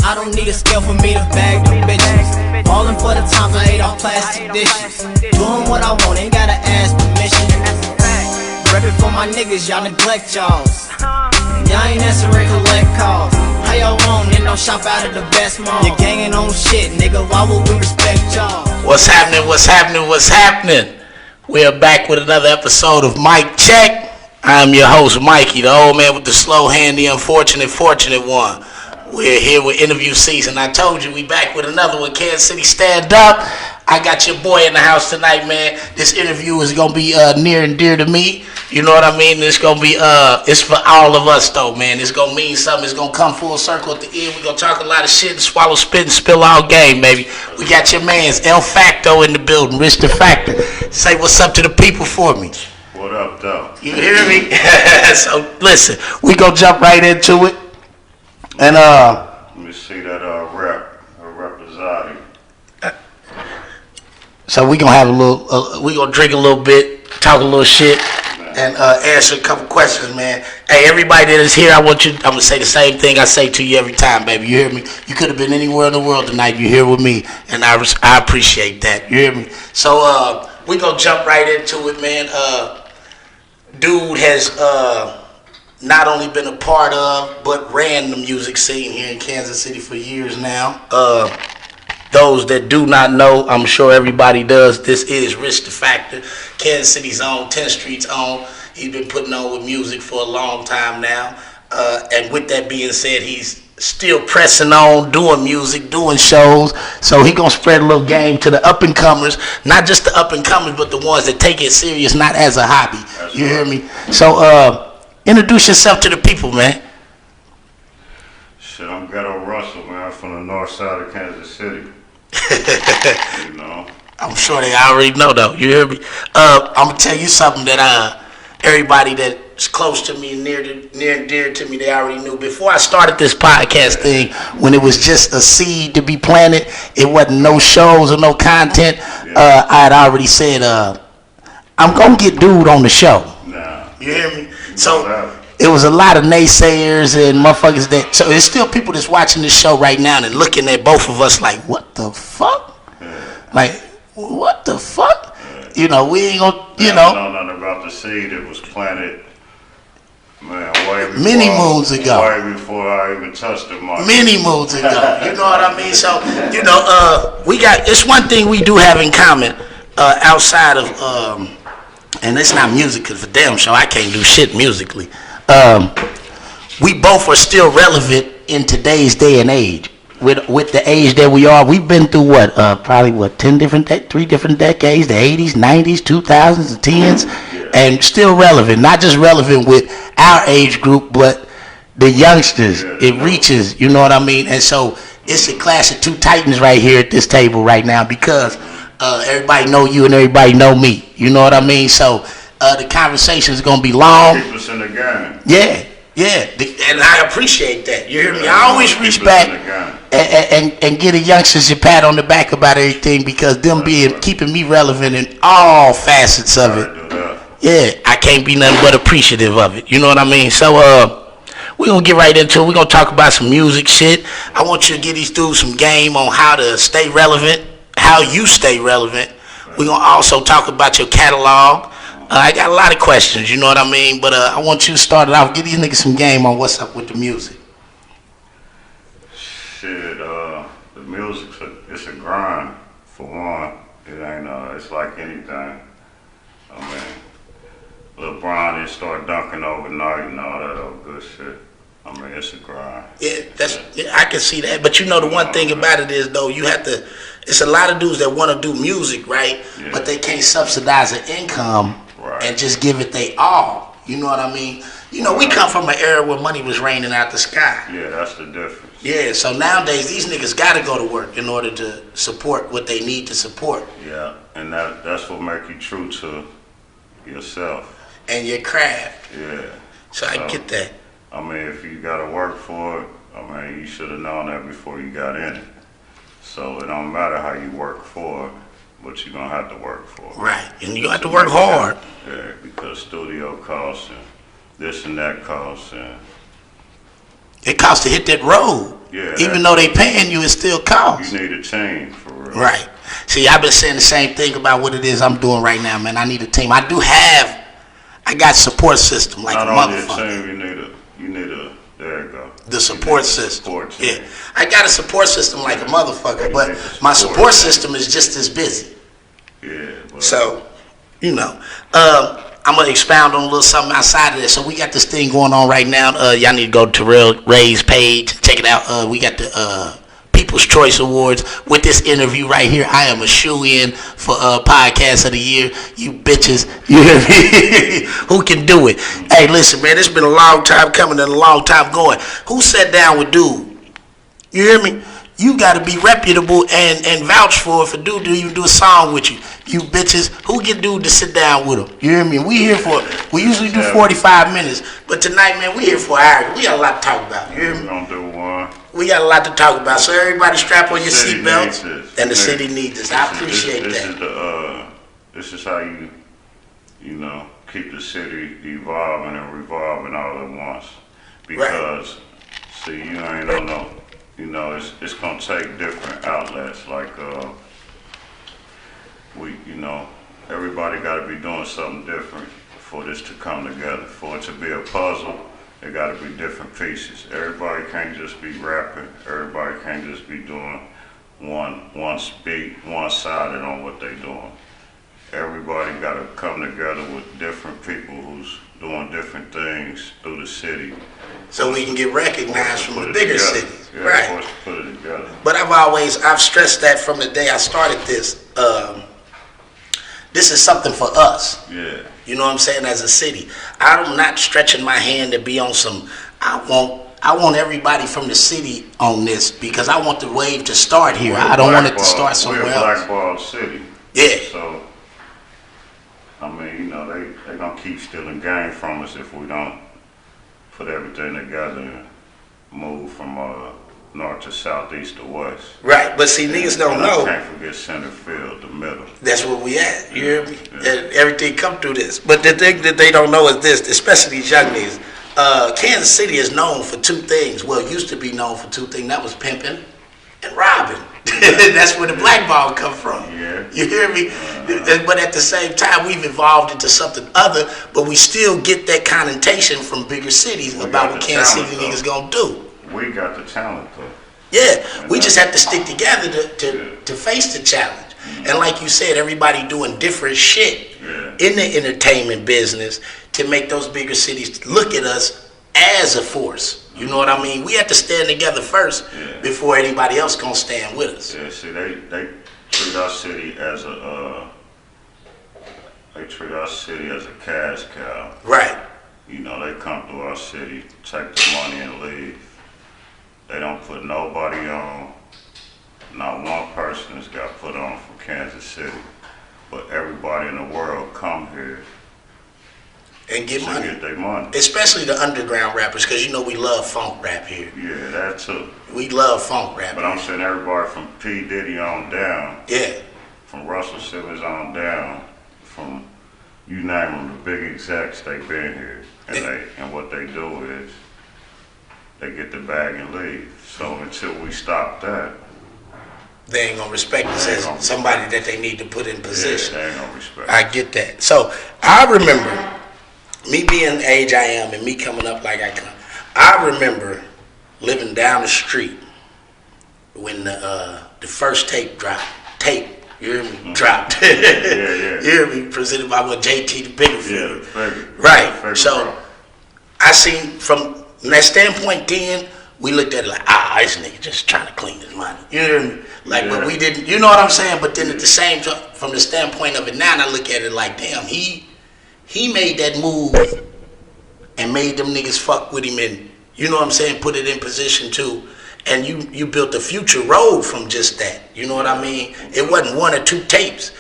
I don't need a scale for me to bag the bitches. Ballin' for the times I ate off plastic dishes. Doing what I want, ain't gotta ask permission. Reppin' for my niggas, y'all neglect y'alls. Y'all ain't answering collect calls. How y'all want it? No shop out of the best mall. You're gangin' on shit, nigga, why would we respect y'all? What's happening, what's happening, what's happening? We are back with another episode of Mike Check. I'm your host, Mikey, the old man with the slow hand, the unfortunate, fortunate one. We're here with interview season. I told you we back with another one, Kansas City Stand Up. I got your boy in the house tonight, man. This interview is going to be near and dear to me. You know what I mean? It's going to be, it's for all of us, though, man. It's going to mean something. It's going to come full circle at the end. We're going to talk a lot of shit and swallow, spit, and spill all game, baby. We got your mans, El Facto, in the building, Rich the Factor. Say what's up to the people for me. What up, though? You hear me? So, listen, we going to jump right into it. And, let me see that representative. So we gonna have a little, we gonna drink a little bit, talk a little shit, and answer a couple questions, man. Hey, everybody that is here, I'm gonna say the same thing I say to you every time, baby. You hear me? You could have been anywhere in the world tonight. You're here with me, and I appreciate that. You hear me? So we gonna jump right into it, man. Dude has not only been a part of, but ran the music scene here in Kansas City for years now. Those that do not know, I'm sure everybody does. This is Rich the Factor, Kansas City's own, 10th Street's own. He's been putting on with music for a long time now. And with that being said, he's still pressing on, doing music, doing shows. So he gonna spread a little game to the up-and-comers. Not just the up-and-comers, but the ones that take it serious, not as a hobby. You hear me? So introduce yourself to the people, man. Shit, I'm Ghetto Russell, man, from the north side of Kansas City. You know. I'm sure they already know, though. You hear me? I'm gonna tell you something that everybody that's close to me, near and dear to me, they already knew. Before I started this podcast thing, when it was just a seed to be planted, it wasn't no shows or no content. I had already said, I'm gonna get dude on the show. Nah. You hear me? So it was a lot of naysayers and motherfuckers that. So there's still people that's watching this show right now and looking at both of us like, what the fuck? Like, what the fuck? You know, we ain't gonna, you know. I don't know nothing about the seed that was planted, man, way before. Many moons ago. Way before I even touched the market. Many moons ago. You know what I mean? So, you know, we got, it's one thing we do have in common outside of, and it's not music, because for damn sure I can't do shit musically. We both are still relevant in today's day and age. With the age that we are, we've been through what? Probably what? 3 different decades: the 80s, 90s, 2000s, the 10s, and still relevant. Not just relevant with our age group, but the youngsters. It reaches. You know what I mean? And so it's a clash of two titans right here at this table right now because everybody know you and everybody know me. You know what I mean? So the conversation is gonna be long. Keep us in the game. Yeah, and I appreciate that. You hear me? I always reach back and get the youngsters a pat on the back about everything because them keeping me relevant in all facets of it. Yeah, I can't be nothing but appreciative of it. You know what I mean? So we're gonna get right into it. We're gonna talk about some music shit. I want you to give these dudes some game on how to stay relevant, how you stay relevant. We're gonna also talk about your catalog. I got a lot of questions, you know what I mean? But I want you to start it off. Give these niggas some game on what's up with the music. Shit, the music, it's a grind, for one. It ain't, it's like anything. I mean, LeBron didn't start dunking overnight and all that old good shit. I mean, it's a grind. Yeah, I can see that. But you know, the one thing about it is, though, you have to, it's a lot of dudes that want to do music, right? Yeah. But they can't subsidize an income. Right. And just give it they all. You know what I mean? You know, we come from an era where money was raining out the sky. Yeah, that's the difference. Yeah, so nowadays these niggas got to go to work in order to support what they need to support. Yeah, and that's what make you true to yourself. And your craft. Yeah. So I get that. I mean, if you got to work for it, I mean, you should have known that before you got in it. So it don't matter how you work for it. But you're going to have to work for it. Right, and you have to work hard. Yeah, because studio costs and this and that costs and It costs to hit that road. Yeah. Even though they paying you, it still costs. You need a team for real. Right. See, I've been saying the same thing about what it is I'm doing right now, man. I need a team. I got support system like Not a only a motherfucker. team, you need a. There you go. The support system. Support team. Yeah. I got a support system like a motherfucker, but You need the my support support team. system is just as busy. Yeah. But So, you know, I'm gonna expound on a little something outside of this. So we got this thing going on right now. Y'all need to go to Terrell Ray's page, check it out. We got the People's Choice Awards with this interview right here. I am a shoe-in for Podcast of the Year. You bitches, you hear me? Who can do it? Hey, listen, man, it's been a long time coming and a long time going. Who sat down with dude? You hear me? You got to be reputable and vouch for dude to even do a song with you. You bitches, who get dude to sit down with him? You hear me? We usually do 45 minutes, but tonight, man, we here for an hour. We got a lot to talk about. You hear me? we're gonna do one. We got a lot to talk about. So everybody strap on your City seatbelts. needs this. And the Yeah. city needs this. I appreciate This that. is this is how you know, keep the city evolving and revolving all at once. Because see, you ain't on no, you know, it's gonna take different outlets. Like you know, everybody got to be doing something different for this to come together. For it to be a puzzle, it got to be different pieces. Everybody can't just be rapping. Everybody can't just be doing one-sided on what they doing. Everybody got to come together with different people who's doing different things through the city. So we can get recognized from the bigger cities. Yeah, Right. for us to put it together. But I've stressed that from the day I started this. This is something for us. Yeah. You know what I'm saying? As a city, I'm not stretching my hand to be on some. I want everybody from the city on this because I want the wave to start here. I don't want it to start somewhere We're a else. blackballed city. Yeah. So, I mean, you know, they gonna keep stealing game from us if we don't put everything together and move from north to south, east to west. Right, but see, niggas don't And know. I can't forget center field, the middle. That's where we at. You hear me? Yeah. And everything come through this. But the thing that they don't know is this, especially these young niggas. Kansas City is known for two things. Well, it used to be known for two things. That was pimping and robbing. That's where the black ball come from. Yeah. You hear me? But at the same time, we've evolved into something other, but we still get that connotation from bigger cities We about got what the Kansas talent, City though. niggas gonna do. We got the talent though. Yeah, we just have to stick together to face the challenge. And like you said, everybody doing different shit in the entertainment business to make those bigger cities look at us as a force. You know what I mean? We have to stand together first before anybody else gonna stand with us. Yeah, see, they treat our city as a cash cow. Right. You know, they come through our city, take the money and leave. They don't put nobody on. Not one person has got put on from Kansas City. But everybody in the world come here And get to money. get their money. Especially the underground rappers, because you know we love funk rap here. Yeah, that too. We love funk rap But I'm here. saying everybody from P. Diddy on down, Yeah. from Russell Simmons on down, from you name them, the big execs, they been here. And what they do is they get the bag and leave. So until we stop that, They ain't gonna respect us as somebody that they need to put in position. yeah, they ain't gonna respect. I get that. So I remember me being the age I am and me coming up like I come. I remember living down the street when the first tape dropped. You hear me? Dropped. Yeah. You hear me? Presented by what JT the Bigger Yeah, Field. the figure. Right. The figure, So bro. I seen from that standpoint then, we looked at it like, this nigga just trying to clean his money. You hear me? Like, but we didn't, you know what I'm saying? But then at the same time, from the standpoint of it now, I look at it like, damn, he made that move and made them niggas fuck with him and, you know what I'm saying, put it in position too. And you built a future road from just that. You know what I mean? It wasn't one or two tapes.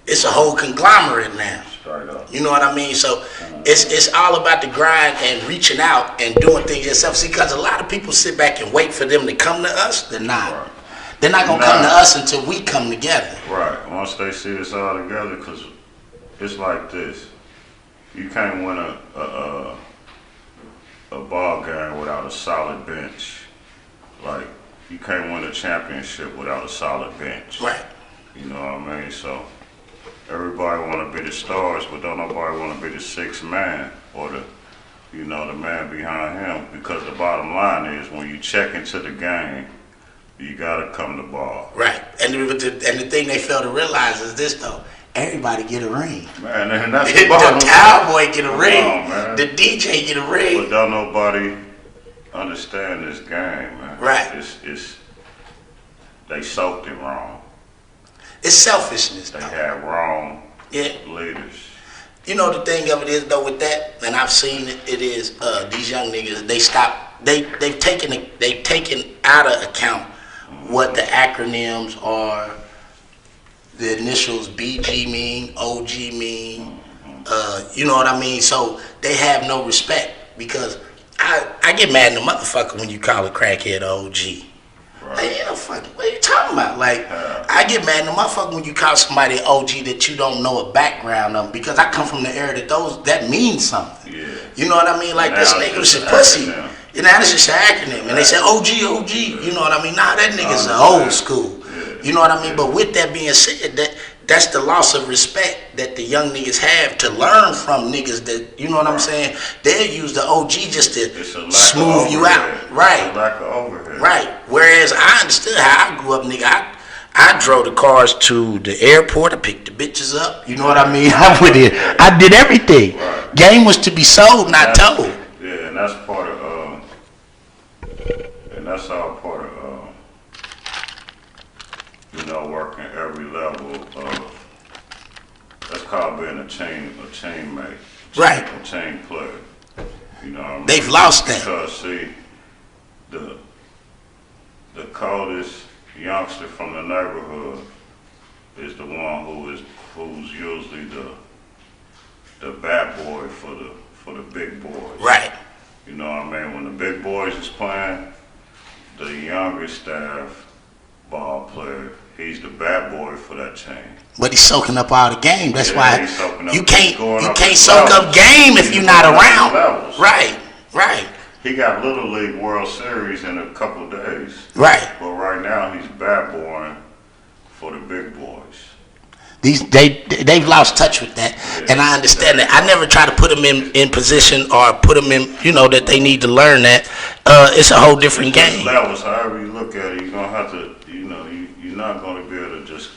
It's a whole conglomerate now. Straight up. You know what I mean? So it's all about the grind and reaching out and doing things yourself. See, because a lot of people sit back and wait for them to come to us. They're not. Right. They're not going to come to us until we come together. Right. Once they see us all together, because it's like this. You can't win a ball game without a solid bench. Like, you can't win a championship without a solid bench. Right. You know what I mean? So everybody want to be the stars, but don't nobody want to be the sixth man or the man behind him. Because the bottom line is, when you check into the game, you gotta come to ball. Right. And the thing they fail to realize is this though. Everybody get a ring. Man, and that's the bottom. The cowboy get a ring. Man. The DJ get a ring. But don't nobody understand this game, man. Right. It's they soaked it wrong. It's selfishness. They though. had wrong Yeah. leaders. You know the thing of it is though with that, and I've seen it is these young niggas they've taken out of account what the acronyms are, the initials BG mean, OG mean, you know what I mean? So they have no respect because I get mad in the motherfucker when you call a crackhead OG. Right. Like, you know, fuck, what are you talking about? Like, I get mad in the motherfucker when you call somebody an OG that you don't know a background of, because I come from the era that means something. Yeah. You know what I mean? Like, Now this it's nigga was just a an pussy. acronym. You know, that's just an acronym. And they say OG. You know what I mean? Nah, that nigga's old school. Yeah. You know what I mean? But with that being said, that's the loss of respect that the young niggas have to learn from niggas that, you know what I'm saying? They'll use the OG just to It's a lack smooth of you overhead. out. Right. It's a lack of overhead. Right. Whereas I understood how I grew up, nigga. I drove the cars to the airport. I picked the bitches up. You know what I mean? I went in. I did everything. Right. Game was to be sold, not told. Yeah, and that's part of and that's all part of working every level of, that's called being a chain mate. Right. A chain player. You know what I mean? They've lost that. Because see, the coldest youngster from the neighborhood is the one who's usually the bad boy for the big boys. Right. You know what I mean? When the big boys is playing, the younger staff ball player, he's the bad boy for that chain. But he's soaking up all the game. That's Yeah, he's soaking why up- you he's going up can't his soak levels. up game if He's you're not going up his around. levels. Right. He got Little League World Series in a couple days. Right. But right now he's bad boying for the big boys. They've lost touch with that, and I understand that. I never try to put them in position or put them in, that they need to learn that. It's a whole different game. Levels, however you look at it, you're gonna have to, you're not gonna be able to just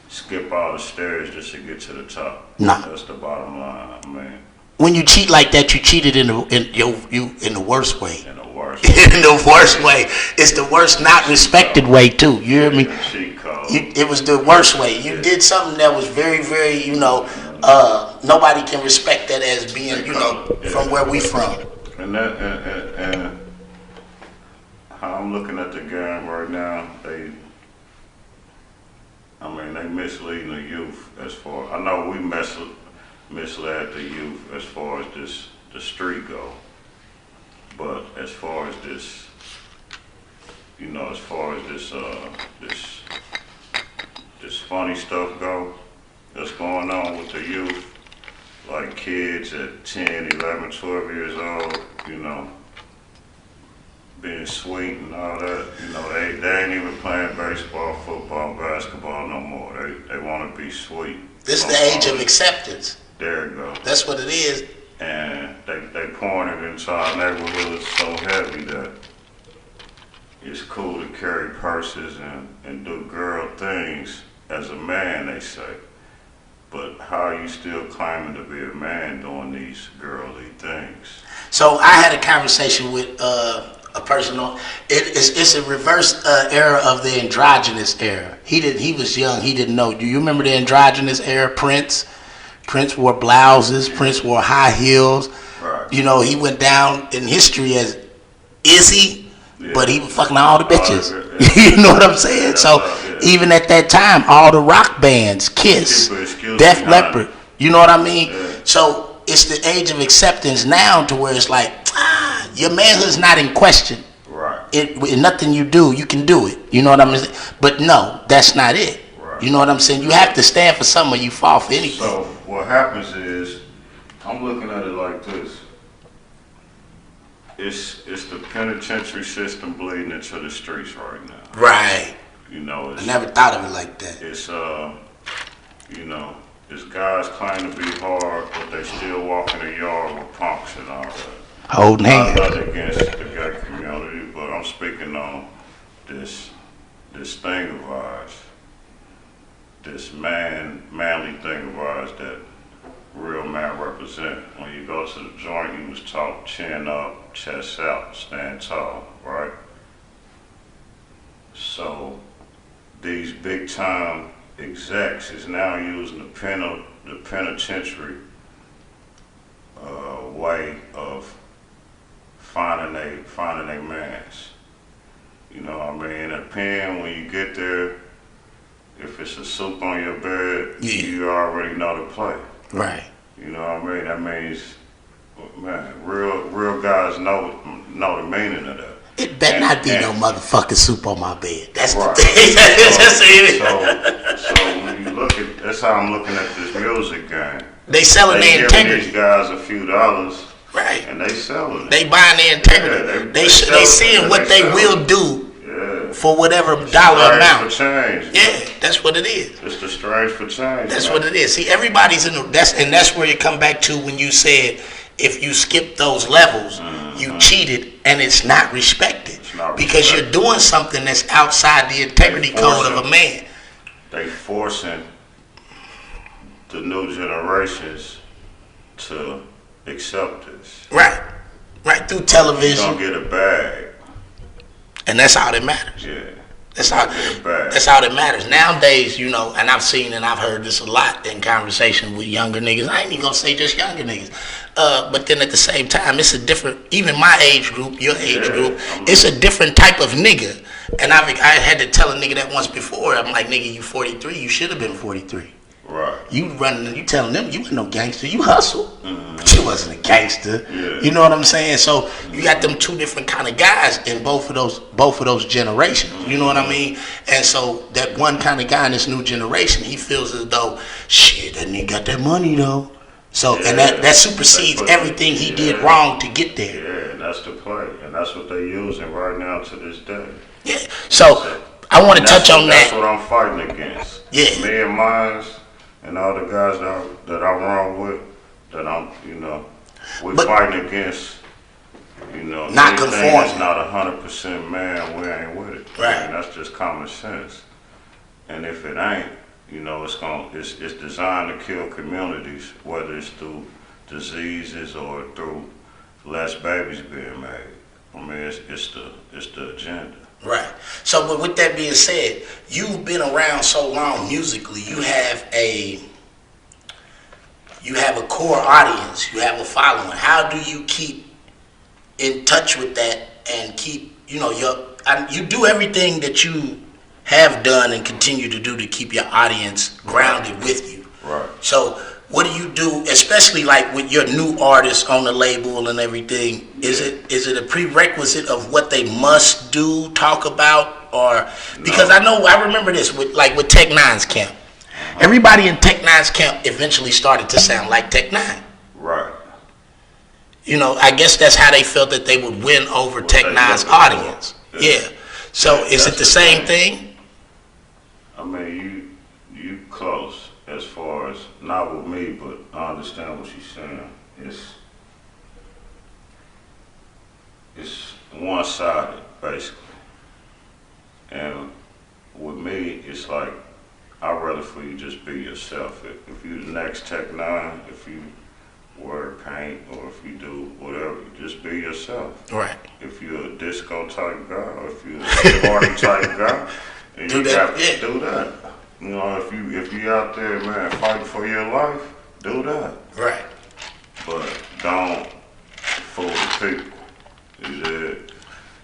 skip all the stairs just to get to the top. Nah. That's the bottom line. I mean, When you cheat like that, you cheated in the worst way. in the worst. In the worst way. It's the worst, not respected way too. You hear me? Cheat code. It was the worst way. You did something that was very, very, nobody can respect that as being, from where we from. And how I'm looking at the game right now, they misleading the youth as far. I know we misled the youth as far as the street go, but as far as this, this funny stuff go, that's going on with the youth, like kids at 10, 11, 12 years old, being sweet and all that, they ain't even playing baseball, football, basketball no more. They want to be sweet. This is the age of acceptance. There you go. That's what it is. And they pouring it into our neighborhood so heavy that it's cool to carry purses and do girl things as a man, they say. But how are you still claiming to be a man doing these girly things? So I had a conversation with a person on. It's a reverse era of the androgynous era. He was young. He didn't know. Do you remember the androgynous era? Prince wore blouses. Prince wore high heels. Right. He went down in history as Izzy, but he was fucking all the bitches. You know what I'm saying? Yeah, So even at that time, all the rock bands, Kiss, Def Leppard. You know what I mean? Yeah. So it's the age of acceptance now, to where it's like, your manhood's not in question. Right. Nothing you do, you can do it. You know what I'm saying? But no, that's not it. Right. You know what I'm saying? You have to stand for something or you fall for anything. So what happens is, I'm looking at it like this. it's the penitentiary system bleeding into the streets right now. Right. You know, I never thought of it like that. it's you know, it's guys claim to be hard, but they still walk in the yard with punks and all that. Holding hands. Nothing against the gay community, but I'm speaking on this thing of ours, this manly thing of ours that real man represent. When you go to the joint, you was taught chin up, chest out, stand tall, right? So these big time execs is now using the penitentiary way of finding a mans. You know what I mean? In a pen, when you get there, if it's a soup on your bed, you already know the play. Right. You know what I mean? That means, man, real guys know the meaning of that. It better not be no motherfucking soup on my bed. That's Right. the thing. So when you look at, that's how I'm looking at this music game. They selling They their giving integrity. these guys a few dollars, Right. and they selling it. They buying their integrity. Yeah, they selling it, seeing and what they selling will it. do Yeah. for whatever dollar Strange amount. for change. Yeah, that's what it is. It's the strange for change. That's man. what it is. See, everybody's in the, that's where you come back to when you said if you skip those levels, you cheated and it's not respected. not Because respected. you're doing something that's outside the integrity code of a man. They forcing the new generations to accept this. Right. Right, through You television. don't get a bag. And that's all that matters. Yeah. That's how, Get a bag. that's all that matters. Nowadays, you know, and I've seen and I've heard this a lot in conversation with younger niggas. I ain't even gonna say just younger niggas. But then at the same time, it's a different, even my age group, your age Yeah, group, it's a different type of nigga. And I had to tell a nigga that once before. I'm like, nigga, you 43, you should have been 43. Right. You running, you telling them you wasn't no gangster, you hustle. But you wasn't a gangster. Yeah. You know what I'm saying? So you got them two different kind of guys in both of those generations. You know what I mean? And so that one kind of guy in this new generation, he feels as though, shit, that nigga got that money though. So and that supersedes everything he did wrong to get there. Yeah, and that's the play. And that's what they're using right now to this day. Yeah. So I want to touch on That's that. what I'm fighting against. Yeah. Me and mines and all the guys that I run with, that I'm, you know, we But- fighting against, you know, Not anything conforming. that's not 100% man, we ain't with it. Right. And that's just common sense. And if it ain't, you know, it's designed to kill communities, whether it's through diseases or through less babies being made. I mean, it's the agenda. Right. So, but with that being said, you've been around so long musically. You have a core audience. You have a following. How do you keep in touch with that and keep, you know, you do everything that you have done and continue to do to keep your audience grounded with you. Right. So, what do you do, especially like with your new artists on the label and everything? Is it a prerequisite of what they must do, talk about, or because I remember this with Tech Nine's camp. Everybody in Tech Nine's camp eventually started to sound like Tech Nine. Right. You know, I guess that's how they felt that they would win over Tech they Nine's looking for. audience. Yeah. Yeah. So is it That's the the same thing. thing? I mean, you close as far as, not with me, but I understand what you're saying. It's one-sided, basically. And with me, it's like, I'd rather for you just be yourself. If you the next Tech Nine, if you wear paint, or if you do whatever, just be yourself. Right. If you're a disco type guy, or if you're a party type guy, then Do you that, got to yeah. do that. You know, if you out there, man, fighting for your life, do that. Right. But don't fool the people. You did.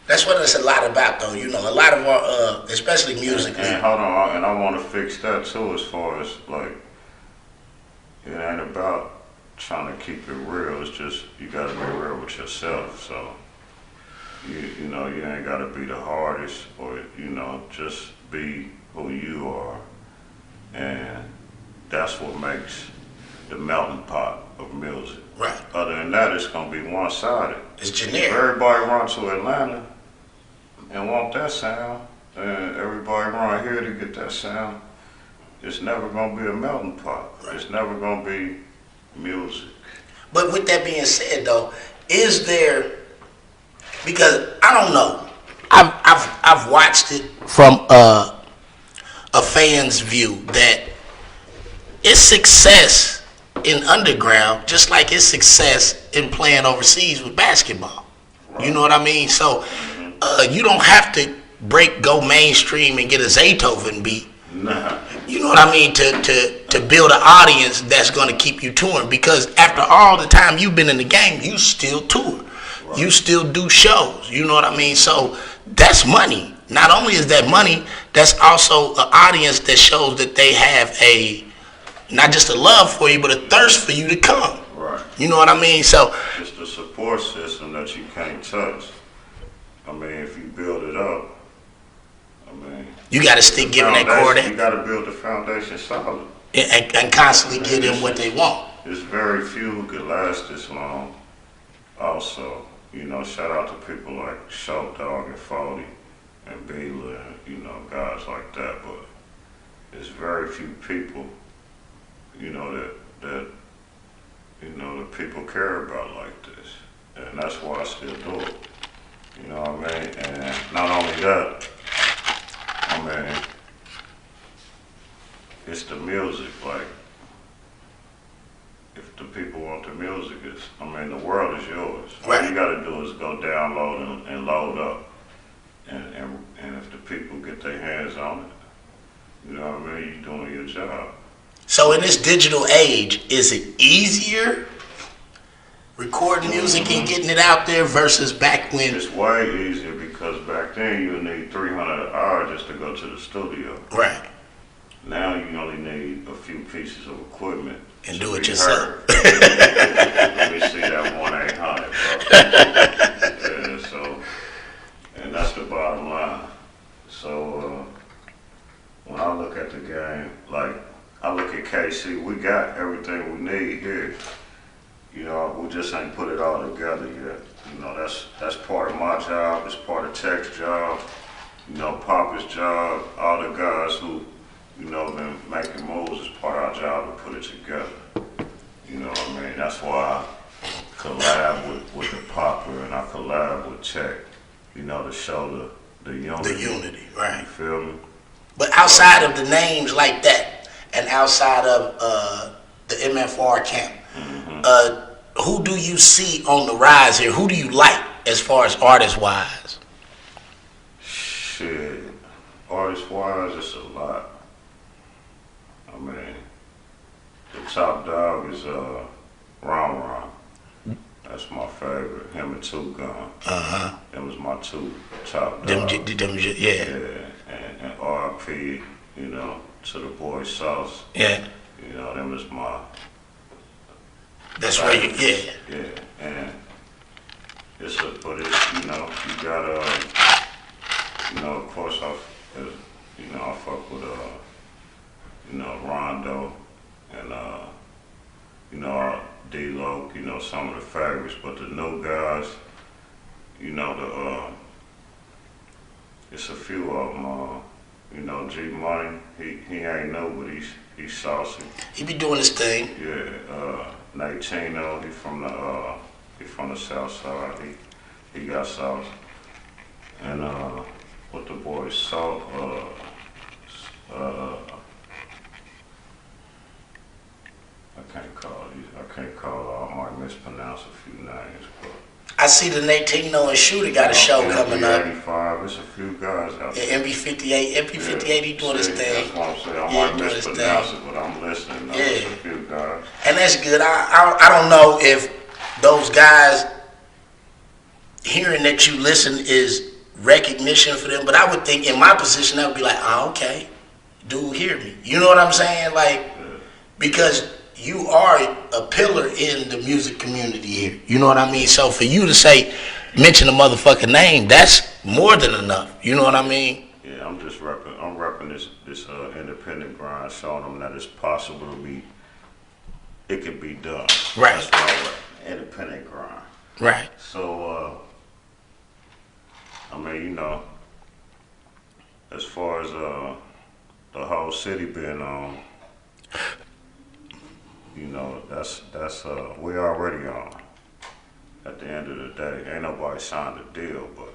That's what it's a lot about, though. You know, a lot of our, especially musically. And hold on, and I want to fix that too, as far as like, it ain't about trying to keep it real. It's just you got to be real with yourself. So you know, you ain't got to be the hardest, or you know, just be who you are, and that's what makes the melting pot of music. Right. Other than that, it's gonna be one-sided. It's If generic. everybody run to Atlanta and want that sound, and everybody run here to get that sound, it's never gonna be a melting pot. Right. It's never gonna be music. But with that being said, though, is there? Because I don't know. I've watched it from a fan's view that it's success in underground, just like it's success in playing overseas with basketball. Right. You know what I mean? So you don't have to go mainstream and get a Zaytoven beat. Nah. You know what I mean? To build an audience that's going to keep you touring. Because after all the time you've been in the game, you still tour. Right. You still do shows. You know what I mean? So that's money. Not only is that money, that's also an audience that shows that they have not just a love for you, but a thirst for you to come. Right. You know what I mean? So it's the support system that you can't touch. I mean, if you build it up, I mean, you got to stick giving that core You got to build the foundation solid. And constantly give them what they want. There's very few who could last this long. Also, you know, shout out to people like Show Dog and Fody and Baylor and, you know, guys like that. But there's very few people, you know, that you know, that people care about like this. And that's why I still do it. You know what I mean? And not only that, I mean, it's the music. Like, if the people want the music, I mean, the world is yours. Right. All you got to do is go download and load up. And if the people get their hands on it, you know what I mean, you're doing your job. So in this digital age, is it easier recording music and getting it out there versus back when? It's way easier because back then you need 300 an hour just to go to the studio. Right. Now you only need a few pieces of equipment and do it yourself. Let me see that 1-800, bro. Yeah, so, and that's the bottom line. So when I look at the game, like I look at KC, we got everything we need here. You know, we just ain't put it all together yet. You know, that's part of my job. It's part of Tech's job. You know, Papa's job. All the guys who, you know, been making moves. It's part of our job to put it together. You know what I mean? That's why I collab with the Papa and I collab with Tech. You know, to show the unity. The unity, right? You feel me? But outside of the names like that, and outside of the MFR camp. Who do you see on the rise here? Who do you like as far as artist-wise? Shit. Artist-wise, it's a lot. I mean, the top dog is Ron Ron. That's my favorite. Him and Two Gun. Them was my two top dogs. Yeah. And RP, you know, to the boy Sauce. Yeah. You know, them is my... That's right. Yeah. Yeah, and but it's, you know, you gotta, you know, of course I fuck with, you know, Rondo and, you know, D-Lo, you know, some of the favorites, but the new guys, you know, it's a few of them, you know, G Money, he ain't new, but he's saucy. He be doing his thing. Yeah, Nate Chino, he from the south side. He got sauce. And what the boys Salt, I can't call I might mispronounce a few names, but I see the Natino and Shooter got a show coming up. MB85, there's a few guys out there. Yeah, MB58, he doing his thing. That's what I'm saying. I might doing mispronounce it, but I'm listening. Yeah. There's a few guys. And that's good. I don't know if those guys hearing that you listen is recognition for them, but I would think in my position I would be like, oh, okay, dude, hear me. You know what I'm saying? Like, because you are a pillar in the music community here. You know what I mean? So for you to say, mention a motherfucking name, that's more than enough. You know what I mean? Yeah, I'm repping this independent grind, showing them that it's possible to be it could be done. Right. That's why we're independent grind. Right. So, I mean, you know, as far as the whole city being on, you know, that's we already on. At the end of the day, ain't nobody signed a deal, but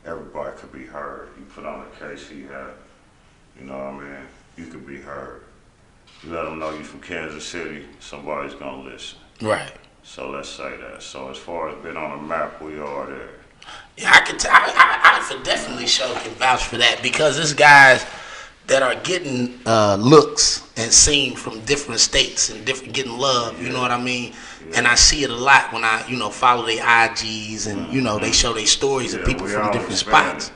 everybody could be heard. You put on a case he had, you know what I mean? You could be heard. You let them know you from Kansas City, somebody's gonna listen. Right. So let's say that. So as far as being on the map, we are there. Yeah, I for definitely sure can vouch for that because there's guys that are getting looks and seen from different states and different getting love. You know what I mean? Yeah. And I see it a lot when I follow their IGs and they show their stories of people from different spots.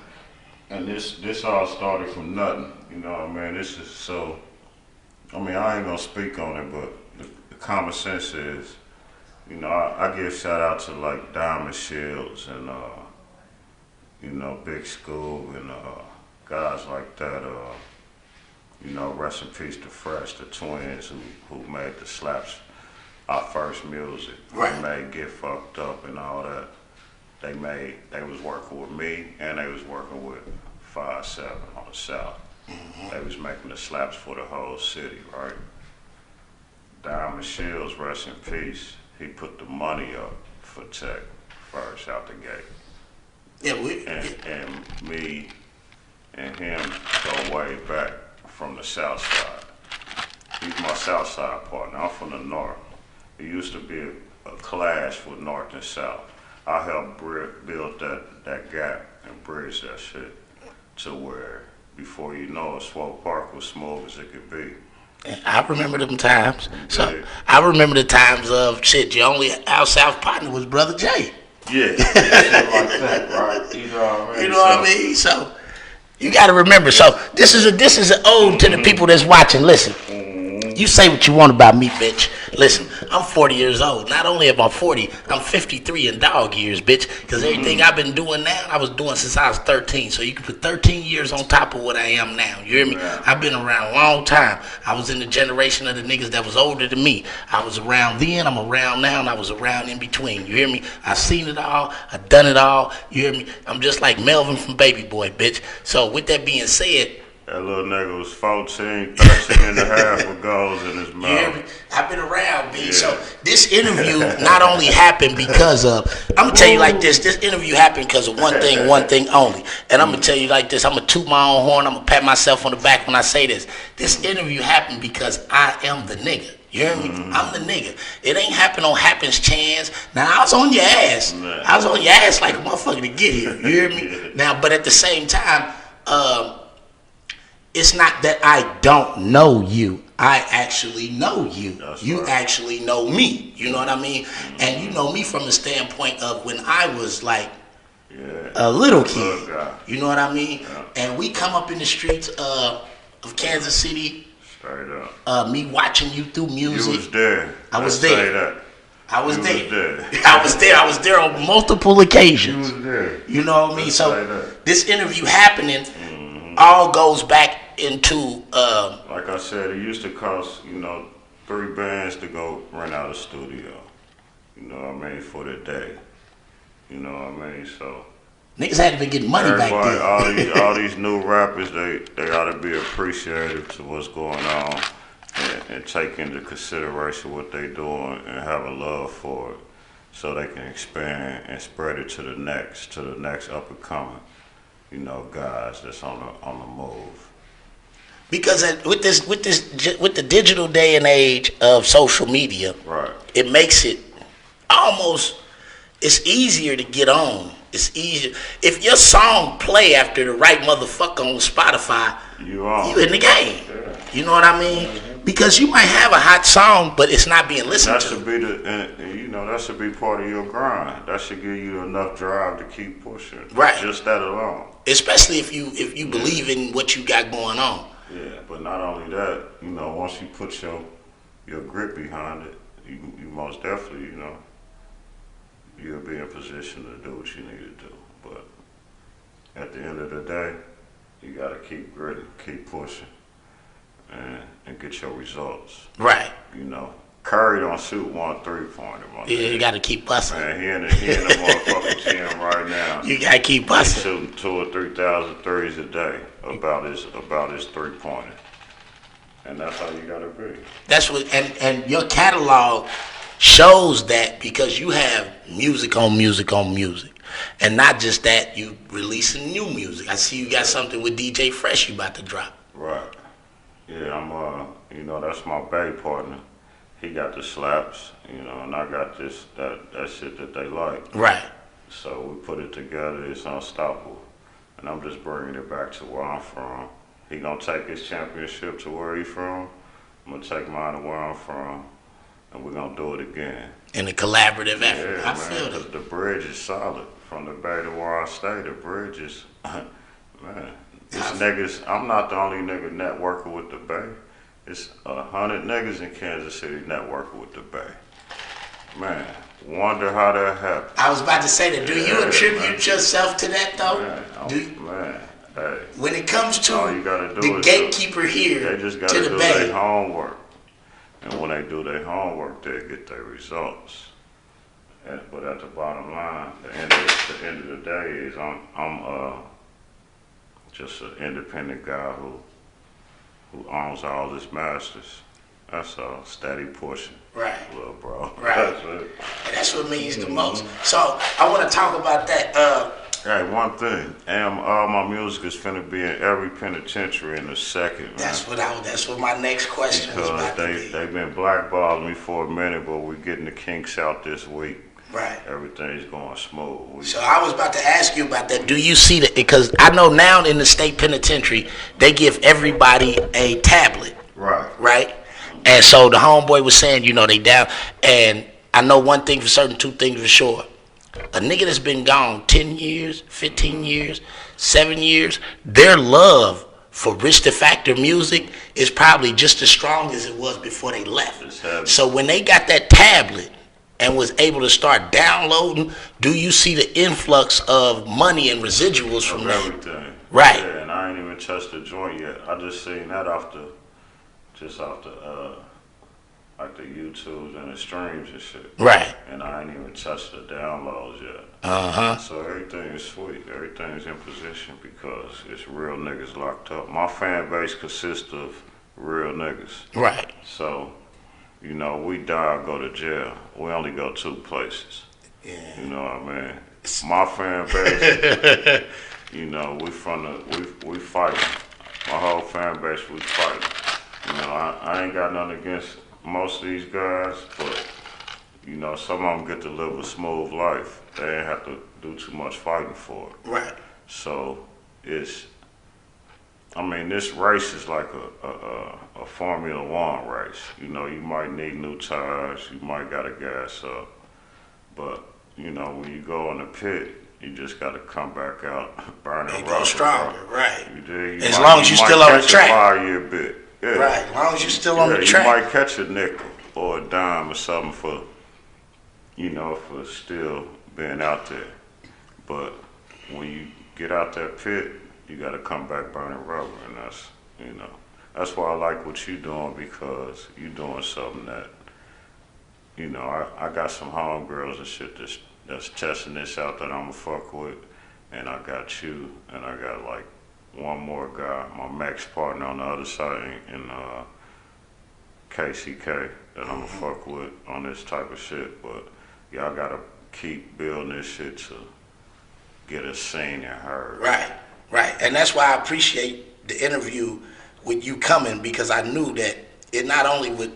And this all started from nothing. You know what I mean? This is so. I mean, I ain't gonna speak on it, but the common sense is, I give shout out to like Diamond Shields and Big School and guys like that. Rest in peace to Fresh, the twins who made the slaps, our first music. Right. They made Get Fucked Up and all that. They was working with me and they was working with 5-7 on the South. Mm-hmm. They was making the slaps for the whole city, right? Diamond Shields, rest in peace. He put the money up for Tech first out the gate. Yeah, and me and him go way back from the South Side. He's my South Side partner. I'm from the North. It used to be a clash with North and South. I helped build that gap and bridge that shit to where, before you know it, Swope Park was smooth as it could be. I remember them times. So I remember the times of shit. Your only out South partner was Brother Jay. Yeah, shit like that, right? You know what I mean? So you got to remember. So this is an ode to the people that's watching. Listen. You say what you want about me, bitch. Listen, I'm 40 years old. Not only am I 40, I'm 53 in dog years, bitch. Because everything I've been doing now, I was doing since I was 13. So you can put 13 years on top of what I am now. You hear me? Yeah. I've been around a long time. I was in the generation of the niggas that was older than me. I was around then, I'm around now, and I was around in between. You hear me? I seen it all. I done it all. You hear me? I'm just like Melvin from Baby Boy, bitch. So with that being said, that little nigga was 14, 13 and a half with goals in his mouth. You hear me? I've been around, B. Yeah. So this interview not only happened because of, I'm going to tell you like this interview happened because of one thing only. And I'm going to tell you like this, I'm going to toot my own horn, I'm going to pat myself on the back when I say this. This interview happened because I am the nigga. You hear me? I'm the nigga. It ain't happen on happens chance. Now, I was on your ass. I was on your ass like a motherfucker to get here. You hear me? Now, but at the same time, it's not that I don't know you. I actually know you. That's you right. Actually know me. You know what I mean? And you know me from the standpoint of when I was like a little kid. You know what I mean? Yeah. And we come up in the streets of Kansas City. Straight up. Me watching you through music. You was there. I was there. I was there. I was there on multiple occasions. You was there. You know what I mean? So this interview happening all goes back into like I said, it used to cost 3 bands to go rent out a studio. You know what I mean, for the day. You know what I mean? So niggas had to be getting money back then. all these new rappers, they ought to be appreciative to what's going on and take into consideration what they doing and have a love for it, so they can expand and spread it to the next up and coming. Guys that's on the move. Because with the digital day and age of social media, right, it makes it almost, it's easier to get on. It's easier if your song play after the right motherfucker on Spotify. You in the game. Yeah. You know what I mean? Mm-hmm. Because you might have a hot song, but it's not being listened to. That should be part of your grind. That should give you enough drive to keep pushing. Right. Just that alone. Especially if you believe in what you got going on. Yeah, but not only that, once you put your grip behind it, you most definitely, you'll be in position to do what you need to do. But at the end of the day, you gotta keep gritting, keep pushing, and get your results. Right. Curry don't shoot 1 3-pointer. Yeah, you gotta keep busting. Man, he in the motherfucking gym right now. You gotta keep He's busting. shooting 2,000 or 3,000 threes a day about his 3-pointer. And that's how you gotta be. That's what, and your catalog shows that because you have music on music on music. And not just that, you releasing new music. I see you got something with DJ Fresh you about to drop. Right. Yeah, I'm that's my Bay partner. He got the slaps, and I got that shit that they like. Right. So we put it together, it's unstoppable. And I'm just bringing it back to where I'm from. He gonna take his championship to where he from. I'm gonna take mine to where I'm from, and we're gonna do it again. In a collaborative effort. Yeah, I feel man, it. the bridge is solid. From the Bay to where I stay, the bridge is, man. I'm not the only nigga networking with the Bay. It's 100 niggas in Kansas City networking with the Bay. Man, wonder how that happened. I was about to say that. Do you attribute yourself to that though? Man, hey. When it comes to All you gotta do the is gatekeeper here they just to gotta the do Bay, their homework. And when they do their homework, they get their results. But at the bottom line, the end of the day is I'm just an independent guy who owns all his masters. That's a steady pushing, right? little bro. Right. That's it. And that's what means the most. So I want to talk about that. Hey, one thing, all my music is finna be in every penitentiary in a second, man. That's what my next question was Because about to be. they've been blackballing me for a minute, but we're getting the kinks out this week. Right. Everything's going smooth. So I was about to ask you about that. Do you see that? Because I know now in the state penitentiary, they give everybody a tablet. Right. Right? And so the homeboy was saying, they down. And I know one thing for certain, two things for sure. A nigga that's been gone 10 years, 15 years, 7 years, their love for Rich the Factor music is probably just as strong as it was before they left. So when they got that tablet and was able to start downloading, do you see the influx of money and residuals from that? Everything. Right. Yeah, and I ain't even touched the joint yet. I just seen that off the like the YouTubes and the streams and shit. Right. And I ain't even touched the downloads yet. Uh-huh. So everything is sweet. Everything's in position because it's real niggas locked up. My fan base consists of real niggas. Right. So, we die or go to jail. We only go 2 places. Yeah. You know what I mean? My fan base, we fighting. My whole fan base, we fighting. I ain't got nothing against most of these guys, but, some of them get to live a smooth life. They ain't have to do too much fighting for it. Right. So, this race is like a Formula One race. You might need new tires, you might gotta gas up. But, when you go in the pit, you just gotta come back out burning rubber. Go stronger, right. You dig? As long as you still on the track. 5-year bit. Yeah. Right, as long as you still on the You track. might catch a nickel or a dime or something for still being out there. But when you get out that pit, you gotta come back burning rubber, and that's why I like what you doing, because you doing something that, I got some homegirls and shit that's testing this out that I'ma fuck with, and I got you, and I got like one more guy, my Max partner on the other side in KCK that I'ma fuck with on this type of shit. But y'all gotta keep building this shit to get us seen and heard. Right. And that's why I appreciate the interview with you coming, because I knew that it not only would,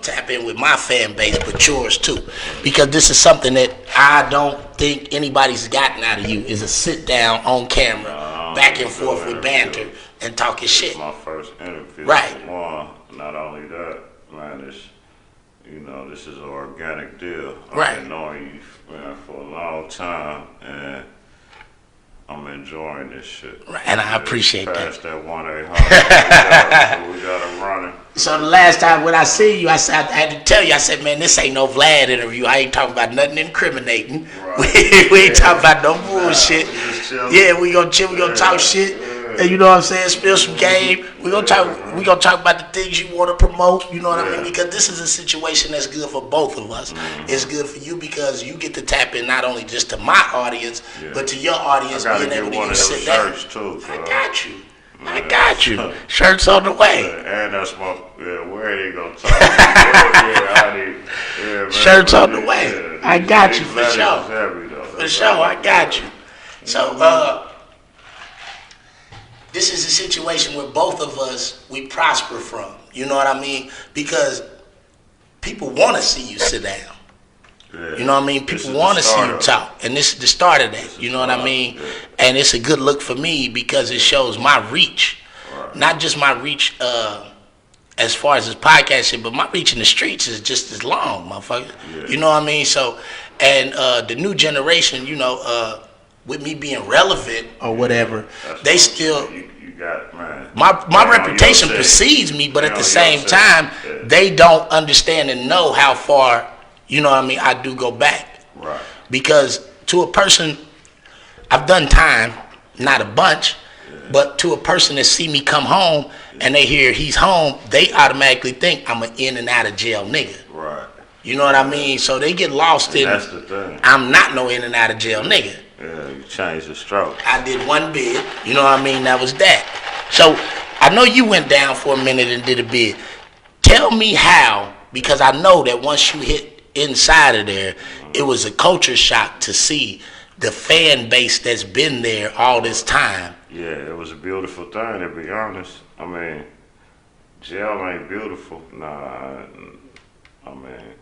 tap in with my fan base, but yours too. Because this is something that I don't think anybody's gotten out of you, is a sit down on camera, back and forth with banter and talking shit. It's my first interview. Right. Not only that, man, this is an organic deal. Right. I've been knowing you, man, for a long time, and I'm enjoying this shit. Right, and I appreciate that. Past that 1-800, we got it running. So the last time when I see you, I had to tell you, I said, man, this ain't no Vlad interview. I ain't talking about nothing incriminating. Right. We ain't talking about no bullshit. We just chilling. Yeah, we gonna chill, we gonna talk shit. And you know what I'm saying? Spill some game. We gonna talk about the things you want to promote. You know what I mean? Because this is a situation that's good for both of us. It's good for you because you get to tap in not only just to my audience, but to your audience being able to sit down. I got you. Shirts on the way. And that's my where they gonna talk. Shirts on the way. I got you for sure. For sure, I got you. So this is a situation where both of us we prosper from. You know what I mean? Because people want to see you sit down. Yeah. You know what I mean? People want to see you talk, and this is the start of that. You know what I mean? Yeah. And it's a good look for me because it shows my reach, not just my reach as far as this podcast shit, but my reach in the streets is just as long, motherfucker. Yeah. You know what I mean? So, and the new generation, you know, with me being relevant or whatever, they still. You got man. My reputation precedes me, but at the same time, they don't understand and know how far. You know what I mean? I do go back. Right. Because to a person, I've done time, not a bunch, but to a person that see me come home and they hear he's home, they automatically think I'm an in and out of jail nigga. Right. You know what I mean? So they get lost in, that's the thing. I'm not no in and out of jail nigga. Yeah, you changed the stroke. I did one bid, you know what I mean? That was that. So I know you went down for a minute and did a bid. Tell me how, because I know that once you hit inside of there, it was a culture shock to see the fan base that's been there all this time. Yeah, it was a beautiful thing, to be honest. I mean, jail ain't beautiful. Nah, I mean,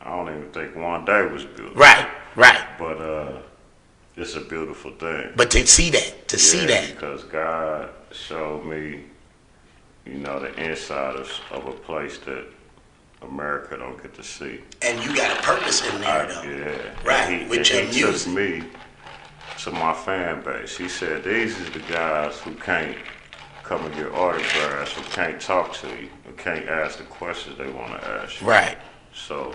I don't even think one day was beautiful. Right. But it's a beautiful thing. But to see that, because God showed me, you know, the inside of a place that America don't get to see. And you got a purpose in there, though. Yeah. Right, with your music. He took me to my fan base. He said, these is the guys who can't come and get autographs, who can't talk to you, who can't ask the questions they want to ask you. Right. So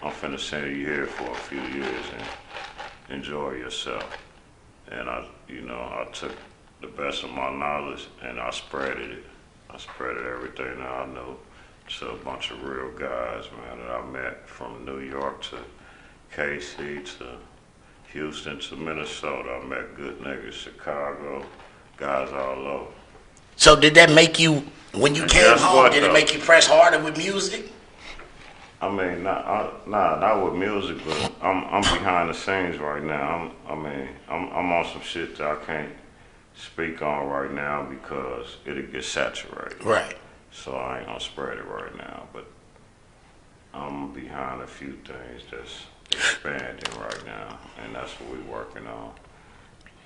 I'm finna send you here for a few years and enjoy yourself. And I took the best of my knowledge and I spreaded it. I spreaded everything that I knew to a bunch of real guys, man, that I met from New York to KC to Houston to Minnesota. I met good niggas, Chicago, guys all over. So did that make you, when you came home, did it make you press harder with music? I mean, not with music, but I'm behind the scenes right now. I'm on some shit that I can't speak on right now because it'll get saturated. Right. So I ain't gonna spread it right now, but I'm behind a few things that's expanding right now, and that's what we're working on.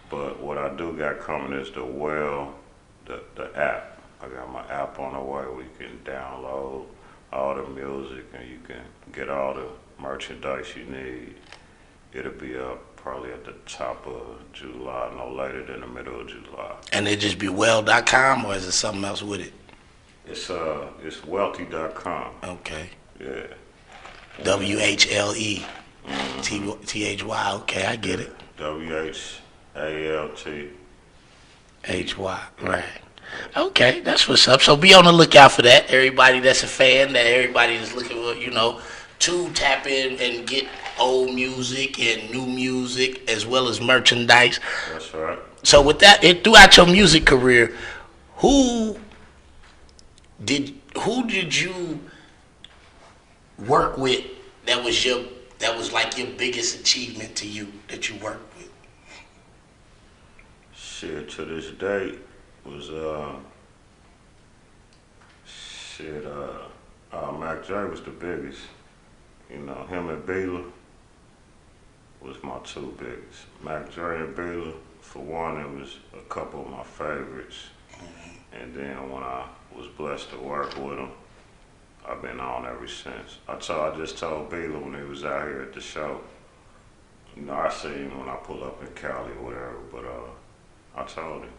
But what I do got coming is the app. I got my app on the way where you can download all the music and you can get all the merchandise you need. It'll be up probably at the top of July, no later than the middle of July. And it just be well.com, or is it something else with it? It's wealthy.com. Okay. Yeah. WHLE. THY. Okay, I get it. WHALT. HY. Right. Okay, that's what's up. So be on the lookout for that. Everybody that's a fan, that everybody that's looking for, to tap in and get old music and new music as well as merchandise. That's right. So with that, throughout your music career, who did you work with that was like your biggest achievement to you that you worked with? Shit, to this day was Mac J was the biggest. Him and Baylor was my two biggest. Mac J and Baylor, for one, it was a couple of my favorites. And then when I was blessed to work with them, I've been on ever since. I just told Baylor when he was out here at the show, I see him when I pull up in Cali or whatever, but I told him,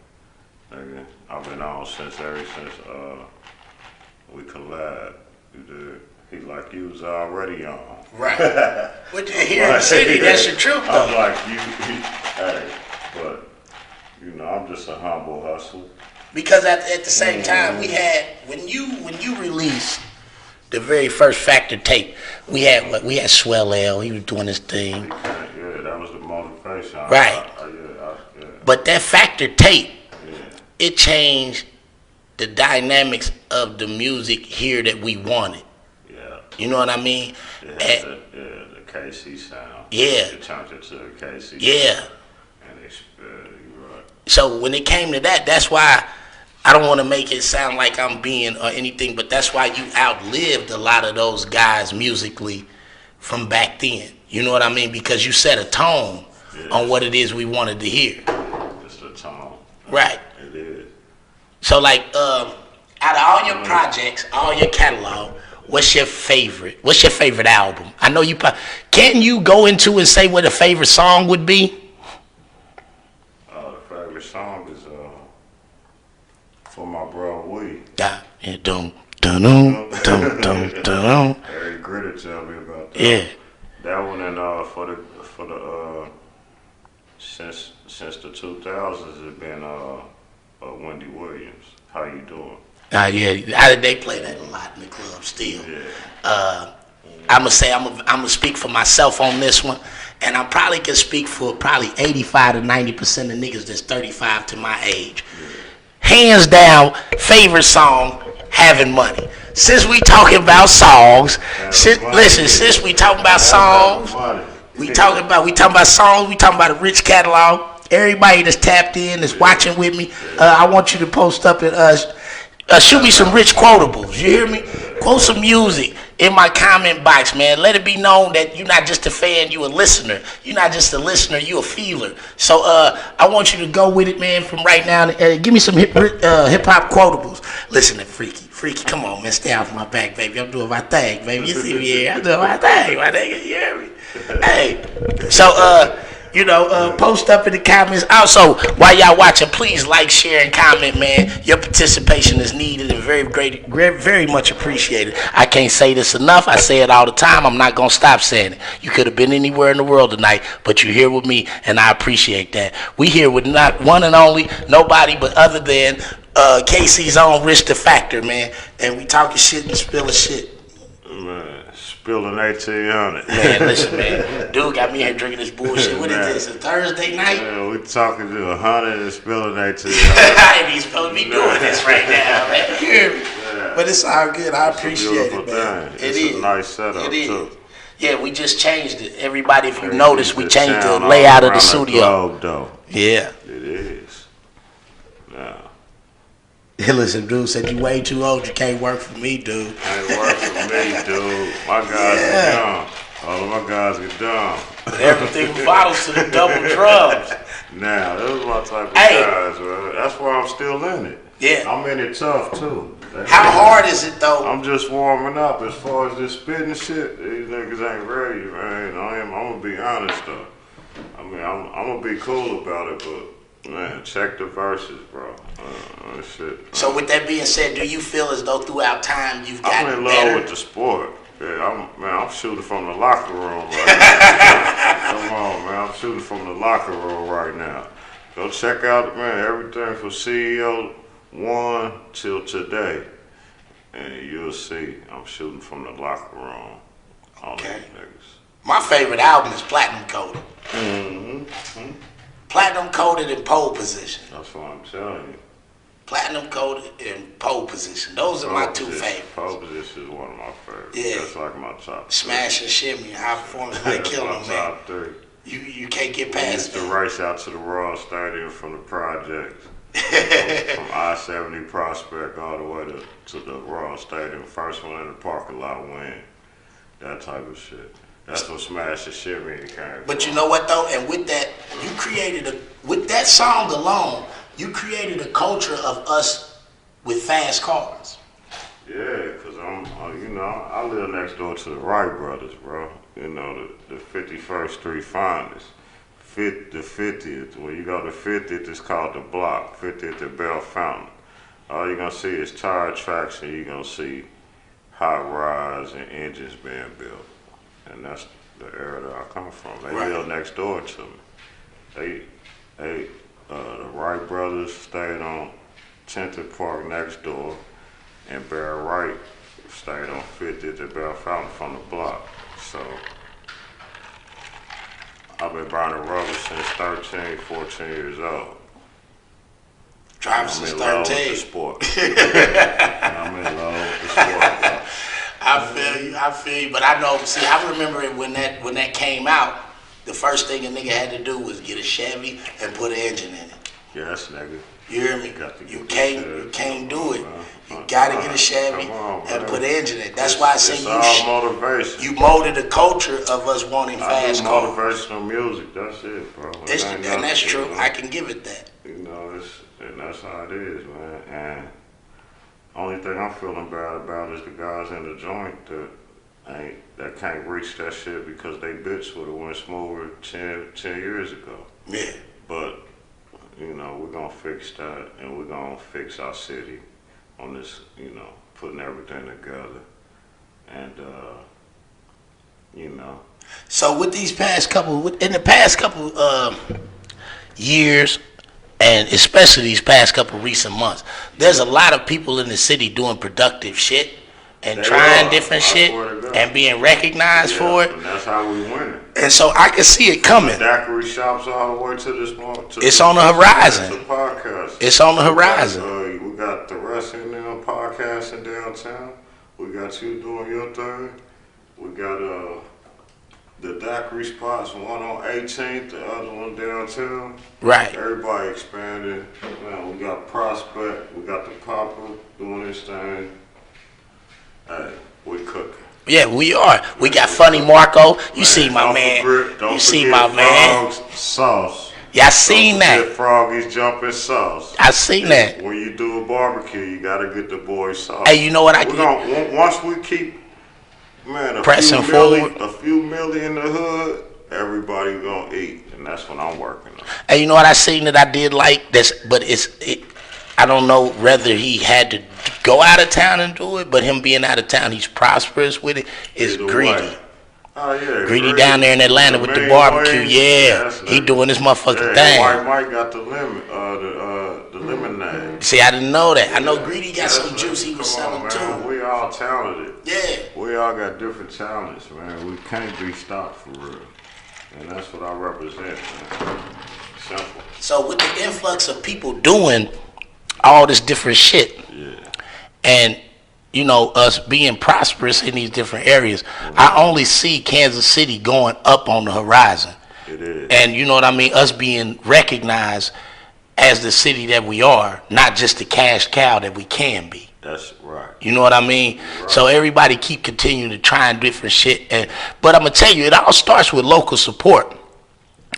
nigga, I've been on ever since we collabed. He like, you was already on. Right. But here in the city, that's the truth, though. I'm like, hey, but You know, I'm just a humble hustler. Because at the same time, we had when you released the very first Factor tape, we had Swell L. He was doing his thing. Yeah, that was the motivation. Right. Yeah. But that Factor tape, Yeah. it changed the dynamics of the music here that we wanted. Yeah. You know what I mean? It had the KC sound. Yeah. It turned it to the KC Yeah. sound. And you're right. So when it came to that, that's why I don't want to make it sound like I'm being or anything, but that's why you outlived a lot of those guys musically from back then. You know what I mean? Because you set a tone on what it is we wanted to hear. Just a tone. Right. It is. So like, out of all your projects, all your catalog, what's your favorite? What's your favorite album? I know you. Can you go into and say what a favorite song would be? The favorite song is for my bro Wee. Yeah. Dum dum dum dum dum dum. Harry Gritter tell me about that. Yeah. That one and for the since the 2000s it's been Wendy Williams. How you doing? Yeah. They play that a lot in the club still. Yeah. I'm gonna speak for myself on this one, and I probably can speak for probably 85 to 90% of niggas that's 35 to my age. Hands down, favorite song, Having Money. Since we talking about songs, since we talking about songs, we talking about songs, we talking about a rich catalog. Everybody that's tapped in, that's watching with me, I want you to post up and shoot me some rich quotables. You hear me? Quote some music in my comment box, man. Let it be known that you're not just a fan, you a listener. You're not just a listener, you a feeler. So I want you to go with it, man, from right now. Give me some hip hop quotables. Listen to Freaky, come on, man, stay off my back, baby. I'm doing my thing, baby. You see me here? I'm doing my thing, my nigga. You hear me? Hey, so post up in the comments. Also, while y'all watching, please like, share, and comment, man. Your participation is needed and very much appreciated. I can't say this enough. I say it all the time. I'm not gonna stop saying it. You could have been anywhere in the world tonight, but you're here with me, and I appreciate that. We here with not one and only nobody but other than KC's own Rich the Factor, man. And we talking shit and spilling shit. Man, spilling 1800. Man, listen, man. Dude got me here drinking this bullshit. What is this, a Thursday night? Yeah, we talking to 100 and spilling 1800. I ain't even supposed to be doing this right now, man. You hear me? Yeah. But it's all good. I It's a appreciate beautiful it, man. thing. It's a nice setup, It is. too. Yeah, we just changed it. Everybody, if you It notice, is we the changed the sound all layout of the around studio. globe, though. Yeah. It is. Now, Hey, listen, dude said you way too old. You can't work for me, dude. ain't work for me, dude. My guys are dumb. All of my guys are dumb. Everything bottles to the double drums. Now, those my type of Hey. guys, man. That's why I'm still in it. Yeah. I'm in it tough, too. How hard is it, though? I'm just warming up as far as this spitting shit. These niggas ain't ready, man. I'm gonna be honest, though. I mean, I'm gonna be cool about it, but, man, check the verses, bro. Shit. So with that being said, do you feel as though throughout time you've I'm gotten in love better? with the sport. Yeah, I'm shooting from the locker room right now. Come on, man. I'm shooting from the locker room right now. Go check out, man, everything from CEO 1 till today. And you'll see I'm shooting from the locker room on Okay. these niggas. My favorite album is Platinum Coated. Mm-hmm. Platinum Coated in pole position. That's what I'm telling you. Platinum Coated in pole position. Those are my two favorites. Pole position is one of my favorites. Yeah. That's like my top. Smash and Shimmy, High Performance by That's Killer, my man. top 3. You can't get We past used to that. race out to the Raw Stadium from the projects. From I-70 Prospect all the way to the Raw Stadium. First one in the parking lot win. That type of shit. That's what Smash and Shimmy came But from. you know what though? And with that, with that song alone, you created a culture of us with fast cars. Yeah, because I live next door to the Wright brothers, bro. You know, the 51st Street Finest. The 50th. When you go to 50th, it's called the Block. 50th at Bell Fountain. All you're going to see is tire tracks, and you're going to see hot rods and engines being built. And that's the era that I come from. They Right. live next door to me. The Wright brothers stayed on 10th Park next door, and Barry Wright stayed on 50th at Bell Fountain from the block. So I've been burning rubber since 13, 14 years old. Driving since I'm in love with 13. the sport. I'm in love with the sport, bro. I feel you, but I know, see, I remember it when that came out, the first thing a nigga had to do was get a Chevy and put an engine in it. Yes, nigga. You hear me? Got to get You this can't do it. man. You gotta get a Chevy Come on, and man. put an engine in it. That's why I say It's all motivation. you molded the culture of us wanting I do fast cars. motivational music. That's it, bro. It ain't And nothing, that's true. you know. I can give it that. You know, and that's how it is, man. And only thing I'm feeling bad about is the guys in the joint that can't reach that shit because they bitch would have went smoother 10 years ago. Yeah. But you know, we're gonna fix that, and we're gonna fix our city on this. You know, putting everything together, and you know. So with these past couple, in the past couple years, and especially these past couple recent months, there's a lot of people in the city doing productive shit and They trying are. different I shit swear to God. and being recognized for it. And that's how we win it. And so I can see it coming. Daiquiri shops all the way to this moment. It's on the horizon. The podcast. It's on the horizon. We got the rest in there podcasting downtown. We got you doing your thing. We got the daiquiri spots, one on 18th, the other one downtown. Right. Everybody expanding. Man, we got Prospect. We got the Papa doing this thing. Hey, we cooking. Yeah, we are. We got Funny Marco. You see my don't man. forget- don't You see forget my man. Frog's sauce. Yeah, I seen Don't that. forget Froggy's jumping sauce. I seen that. When you do a barbecue, you gotta get the boy sauce. Hey, you know what I We're can? gonna, once we keep, man, Pressing a few million in the hood, everybody gonna eat, and that's what I'm working on. Hey, you know what I seen that I did like? But I don't know whether he had to go out of town and do it, but him being out of town, he's prosperous with it. Is Either Greedy. way. Oh yeah, Greedy down there in Atlanta with the barbecue. Yeah, he doing this motherfucking thing. White Mike got the lemon, the lemonade. See, I didn't know that. I know Greedy got some juice he was Come selling on, man. too. We all talented. Yeah. We all got different talents, man. We can't be stopped for real. And that's what I represent, man. Simple. So with the influx of people doing all this different shit, Yeah. and you know us being prosperous in these different areas, I only see Kansas City going up on the horizon. It is. And you know what I mean? Us being recognized as the city that we are, not just the cash cow that we can be. That's right. You know what I mean? Right. So everybody keep continuing to try different shit. But I'm going to tell you, it all starts with local support.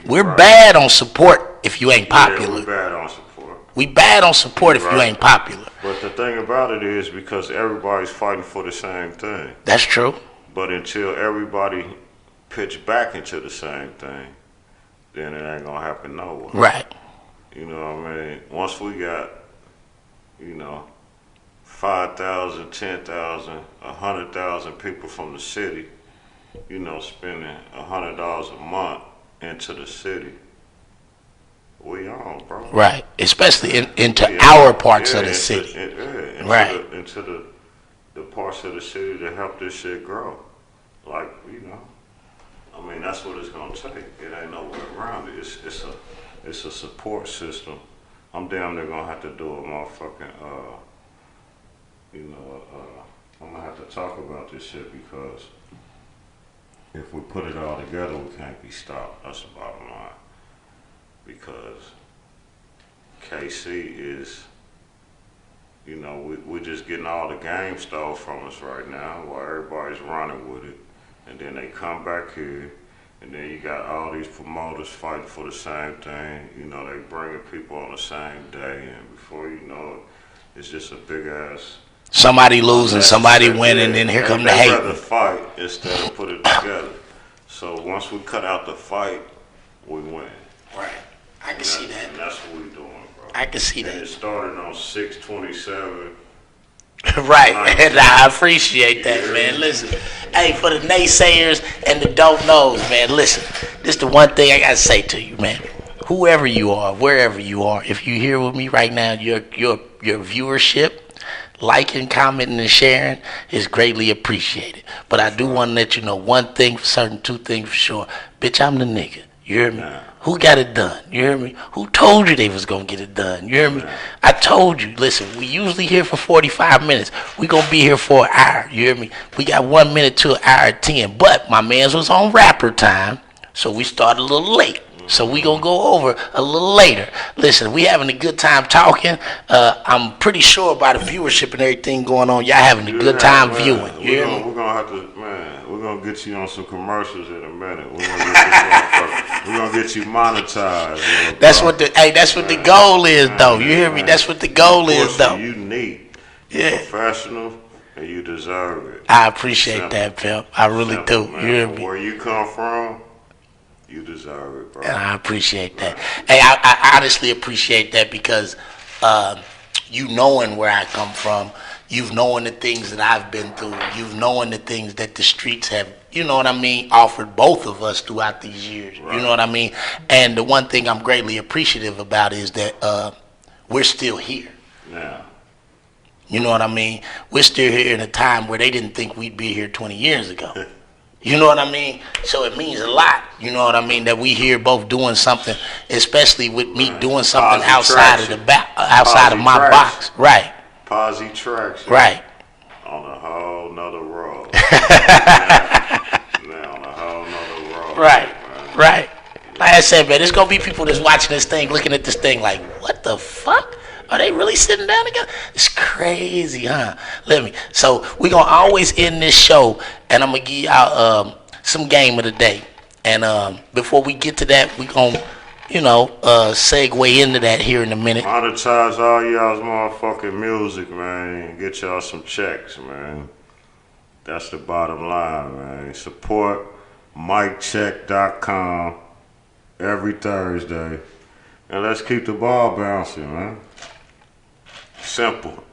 We're Right. bad on support if you ain't popular. Yeah, we bad on support. We bad on support if you Right. ain't popular. But the thing about it is because everybody's fighting for the same thing. That's true. But until everybody pitch back into the same thing, then it ain't gonna happen nowhere. Right. You know what I mean? Once we got, 5,000, 10,000, 100,000 people from the city, spending $100 a month into the city, we on, bro. Right. Especially into Yeah, our parts yeah, of the into- city. into Right. into the parts of the city that help this shit grow. Like, I mean, that's what it's gonna take. It ain't no way around it. It's a support system. I'm damn near gonna have to do a motherfucking, I'm gonna have to talk about this shit because if we put it all together, we can't be stopped. That's the bottom line. Because KC is, we're just getting all the game stole from us right now while everybody's running with it. And then they come back here, and then you got all these promoters fighting for the same thing. They bringing people on the same day, and before you know it, it's just a big ass. Somebody losing, somebody winning, then here come the They'd rather hate. fight instead of put it together. So once we cut out the fight, we win. Right. I can see that. And that's what we're doing, bro. I can see And it that. started on 6/27. Right. And I appreciate that, man. Listen. Hey, for the naysayers and the don't knows, man, listen. This the one thing I gotta say to you, man. whoever you are, wherever you are, if you're here with me right now, your viewership, liking, commenting, and sharing is greatly appreciated. But I do want to let you know one thing for certain, two things for sure. Bitch, I'm the nigga. You hear me? Nah. Who got it done? You hear me? Who told you they was going to get it done? You hear me? Nah. I told you, listen, we usually here for 45 minutes. We going to be here for an hour. You hear me? We got 1 minute to an hour 10. But my man's was on rapper time, so we started a little late. So we gonna go over a little later. Listen, we having a good time talking. I'm pretty sure by the viewership and everything going on, y'all having a good time viewing. You hear me? We're gonna have to, man. We're gonna get you on some commercials in a minute. We're gonna get you monetized. That's what the goal is, though. You hear me? That's what the goal is, though. You unique, Yeah. professional, and you deserve it. I appreciate that, pimp. I really do. Man. You hear me? Where you come from, you deserve it, bro. And I appreciate that. Hey, I honestly appreciate that because you knowing where I come from, you've knowing the things that I've been through, you've knowing the things that the streets have, you know what I mean, offered both of us throughout these years. Right. You know what I mean? And the one thing I'm greatly appreciative about is that we're still here. Now, You know what I mean? We're still here in a time where they didn't think we'd be here 20 years ago. You know what I mean? So it means a lot, you know what I mean, that we here both doing something, especially with me doing something outside of my box. Right. Posy Tracks. Right. On a whole nother road. Now on a whole nother road. Right. Man. Right. Like I said, man, there's gonna be people that's watching this thing, looking at this thing like, what the fuck? Are they really sitting down together? It's crazy, huh? So we gonna always end this show, and I'm gonna give y'all some game of the day. And before we get to that, we gonna, segue into that here in a minute. Monetize all y'all's motherfucking music, man. Get y'all some checks, man. That's the bottom line, man. Support MikeCheck.com every Thursday. And let's keep the ball bouncing, man. Simple.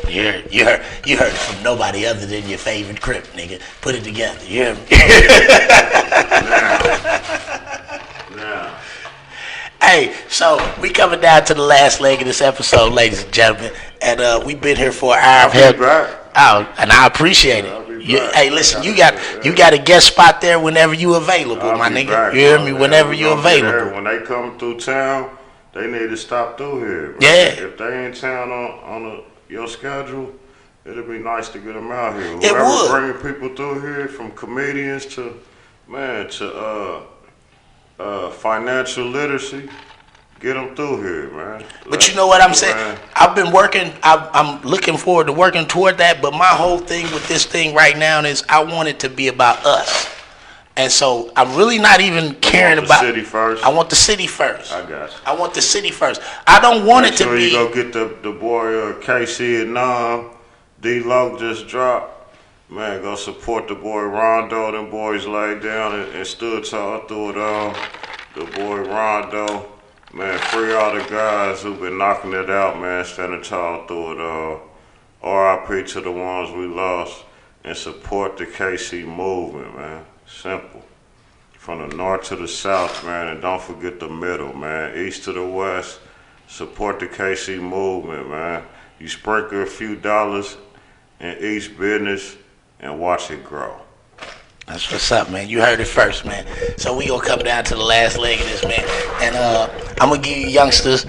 You heard it from nobody other than your favorite Crip, nigga. Put it together. You hear me? Now. Hey, so we coming down to the last leg of this episode, ladies and gentlemen, and we've been here for an hour. I'll be back. Oh, and I appreciate it. Hey, listen, you got a guest spot there whenever you available, my nigga. Back, you hear me? Whenever you available. When they come through town, they need to stop through here. Man. Yeah. If they in town on your schedule, it'd be nice to get them out here. It would. Bringing people through here, from comedians to financial literacy, get them through here, man. But you know what I'm saying? I've been working. I'm looking forward to working toward that. But my whole thing with this thing right now is I want it to be about us. And so I'm really not even caring about. The city first. I want the city first. I got you. I want the city first. I don't want it to sure be. You go get the boy KC and Nam. D-Lo just dropped. Man, go support the boy Rondo. Them boys laid down and stood tall through it all. The boy Rondo. Man, free all the guys who've been knocking it out, man, standing tall through it all. RIP to the ones we lost. And support the KC movement, man. Simple. From the north to the south, man, and don't forget the middle, man. East to the west, support the KC movement, man. You sprinkle a few dollars in each business and watch it grow. That's what's up, man. You heard it first, man. So we gonna come down to the last leg of this, man. And I'm gonna give you youngsters,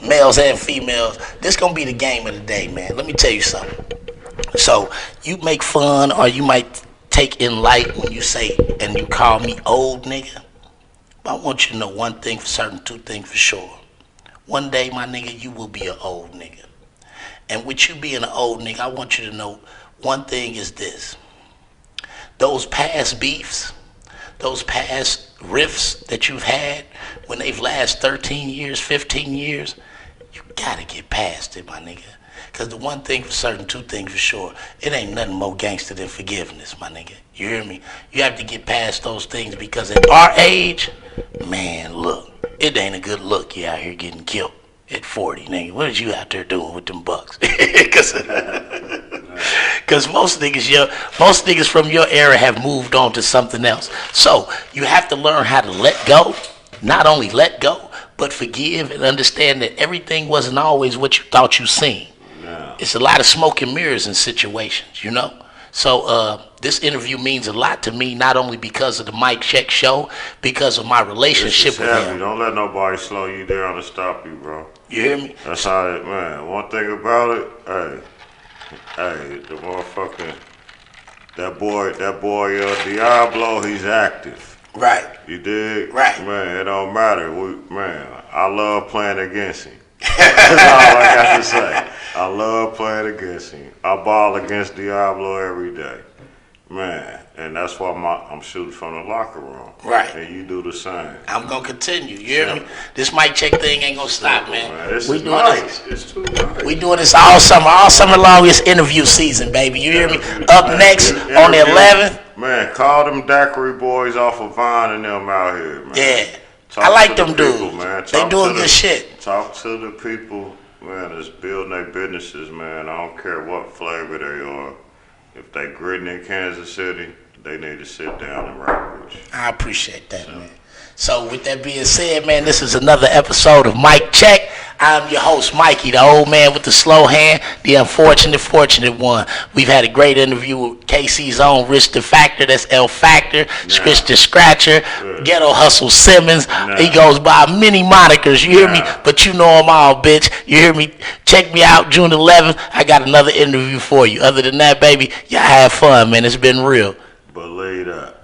males and females, this gonna be the game of the day, man. Let me tell you something. So you make fun, or you might take in light when you say and you call me old nigga. But I want you to know one thing for certain, two things for sure. One day, my nigga, you will be an old nigga. And with you being an old nigga, I want you to know one thing is this. Those past beefs, those past rifts that you've had when they've lasted 13 years, 15 years, you gotta get past it, my nigga. Because the one thing for certain, two things for sure, it ain't nothing more gangster than forgiveness, my nigga. You hear me? You have to get past those things because at our age, man, look, it ain't a good look you out here getting killed at 40, nigga. What is you out there doing with them bucks? Because most niggas from your era have moved on to something else. So you have to learn how to let go not only let go, but forgive and understand that everything wasn't always what you thought you seen. Yeah. It's a lot of smoke and mirrors in situations, you know? So this interview means a lot to me, not only because of the Mike Check show, because of my relationship This is with heavy. him. Don't let nobody slow you down or stop you, bro. You hear me? That's how it, man. One thing about it, hey, the motherfucking that boy, Diablo, he's active. Right. You dig? Right. Man, it don't matter. I love playing against him. That's all I got to say. I love playing against him. I ball against Diablo every day. Man, and that's why I'm shooting from the locker room. Right. And you do the same. I'm going to continue. You hear me? This Mike Check thing ain't going to stop, man. This We is doing nice. this. It's too nice. We doing this all summer long. It's interview season, baby. You hear me? Up next on the 11th. Man, call them daiquiri boys off of Vine and them out here, man. Yeah. Talk I like to them the people, dudes. man. They Talk doing to the- good shit. Talk to the people, man, that's building their businesses, man. I don't care what flavor they are. If they gritting in Kansas City, they need to sit down and rock with you. I appreciate that, man. So with that being said, man, this is another episode of Mike Check. I'm your host, Mikey, the old man with the slow hand, the unfortunate, fortunate one. We've had a great interview with KC's own Rich the Factor, that's L Factor, Rich the Scratcher, Ghetto Hustle Simmons. He goes by many monikers, you hear me? But you know them all, bitch. You hear me? Check me out June 11th. I got another interview for you. Other than that, baby, y'all have fun, man. It's been real. Believe that.